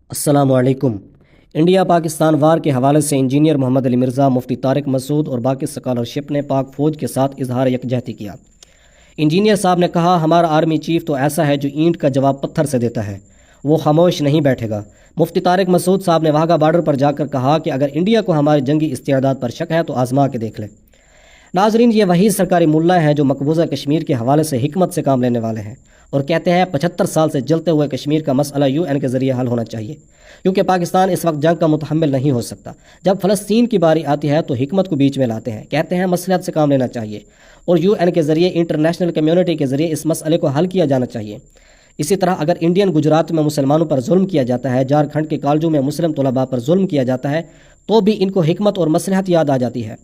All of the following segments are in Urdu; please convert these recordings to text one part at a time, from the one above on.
السلام علیکم۔ انڈیا پاکستان وار کے حوالے سے انجینئر محمد علی مرزا، مفتی طارق مسعود اور باقی سکالرشپ نے پاک فوج کے ساتھ اظہار یکجہتی کیا۔ انجینئر صاحب نے کہا، ہمارا آرمی چیف تو ایسا ہے جو اینٹ کا جواب پتھر سے دیتا ہے، وہ خاموش نہیں بیٹھے گا۔ مفتی طارق مسعود صاحب نے واہگہ بارڈر پر جا کر کہا کہ اگر انڈیا کو ہماری جنگی استعداد پر شک ہے تو آزما کے دیکھ لیں۔ ناظرین، یہ وہی سرکاری ملا ہیں جو مقبوضہ کشمیر کے حوالے سے حکمت سے کام لینے والے ہیں اور کہتے ہیں 75 سال سے جلتے ہوئے کشمیر کا مسئلہ UN کے ذریعے حل ہونا چاہیے، کیونکہ پاکستان اس وقت جنگ کا متحمل نہیں ہو سکتا۔ جب فلسطین کی باری آتی ہے تو حکمت کو بیچ میں لاتے ہیں، کہتے ہیں مصلحت سے کام لینا چاہیے اور UN کے ذریعے، انٹرنیشنل کمیونٹی کے ذریعے اس مسئلے کو حل کیا جانا چاہیے۔ اسی طرح اگر انڈین گجرات میں مسلمانوں پر ظلم کیا جاتا ہے، جھارکھنڈ کے کالجوں میں مسلم طلباء پر ظلم کیا جاتا ہے، تو بھی ان کو حکمت اور مصلحت یاد آ جاتی ہے۔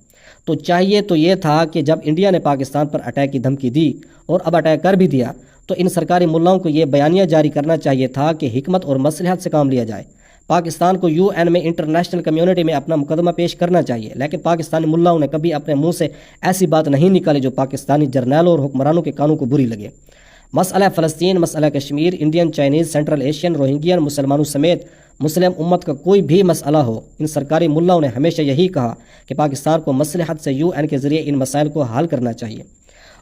تو چاہیے تو یہ تھا کہ جب انڈیا نے پاکستان پر اٹیک کی دھمکی دی اور اب اٹیک کر بھی دیا، تو ان سرکاری ملاؤں کو یہ بیانیہ جاری کرنا چاہیے تھا کہ حکمت اور مصلحت سے کام لیا جائے۔ پاکستان کو UN میں، انٹرنیشنل کمیونٹی میں اپنا مقدمہ پیش کرنا چاہیے، لیکن پاکستانی ملاؤں نے کبھی اپنے منہ سے ایسی بات نہیں نکالی جو پاکستانی جرنیلوں اور حکمرانوں کے کانوں کو بری لگے۔ مسئلہ فلسطین، مسئلہ Kashmir, Indian, Chinese, Central Asian, روہنگین، مسلمانوں سمیت مسلم امت کا کوئی بھی مسئلہ ہو، ان سرکاری ملاؤں نے ہمیشہ یہی کہا کہ پاکستان کو مصلحت سے UN کے ذریعے ان مسائل کو حل کرنا چاہیے۔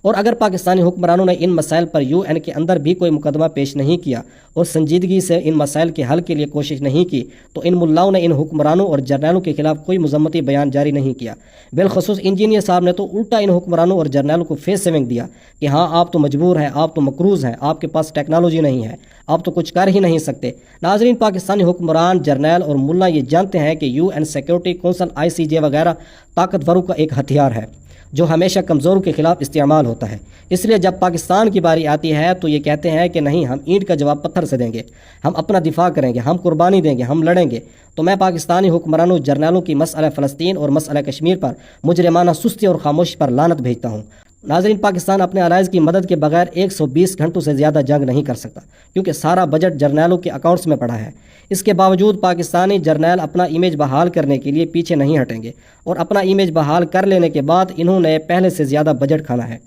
اور اگر پاکستانی حکمرانوں نے ان مسائل پر UN کے اندر بھی کوئی مقدمہ پیش نہیں کیا اور سنجیدگی سے ان مسائل کے حل کے لیے کوشش نہیں کی، تو ان ملاؤں نے ان حکمرانوں اور جرنیلوں کے خلاف کوئی مذمتی بیان جاری نہیں کیا۔ بالخصوص انجینئر صاحب نے تو الٹا ان حکمرانوں اور جرنیلوں کو فیس سیونگ دیا کہ ہاں، آپ تو مجبور ہیں، آپ تو مقروض ہیں، آپ کے پاس ٹیکنالوجی نہیں ہے، آپ تو کچھ کر ہی نہیں سکتے۔ ناظرین، پاکستانی حکمران، جرنیل اور ملا یہ جانتے ہیں کہ UN سیکورٹی کونسل، ICJ وغیرہ طاقتوروں کا ایک ہتھیار ہے جو ہمیشہ کمزوروں کے خلاف استعمال ہوتا ہے۔ اس لیے جب پاکستان کی باری آتی ہے تو یہ کہتے ہیں کہ نہیں، ہم اینٹ کا جواب پتھر سے دیں گے، ہم اپنا دفاع کریں گے، ہم قربانی دیں گے، ہم لڑیں گے۔ تو میں پاکستانی حکمرانوں، جرنیلوں کی مسئلہ فلسطین اور مسئلہ کشمیر پر مجرمانہ سستی اور خاموشی پر لعنت بھیجتا ہوں۔ ناظرین، پاکستان اپنے الائز کی مدد کے بغیر 120 گھنٹوں سے زیادہ جنگ نہیں کر سکتا، کیونکہ سارا بجٹ جرنیلوں کے اکاؤنٹس میں پڑا ہے۔ اس کے باوجود پاکستانی جرنیل اپنا امیج بحال کرنے کے لیے پیچھے نہیں ہٹیں گے، اور اپنا امیج بحال کر لینے کے بعد انہوں نے پہلے سے زیادہ بجٹ کھانا ہے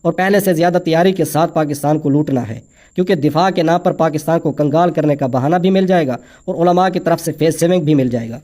اور پہلے سے زیادہ تیاری کے ساتھ پاکستان کو لوٹنا ہے، کیونکہ دفاع کے نام پر پاکستان کو کنگال کرنے کا بہانہ بھی مل جائے گا اور علماء کی طرف سے فیس سیونگ بھی مل جائے گا۔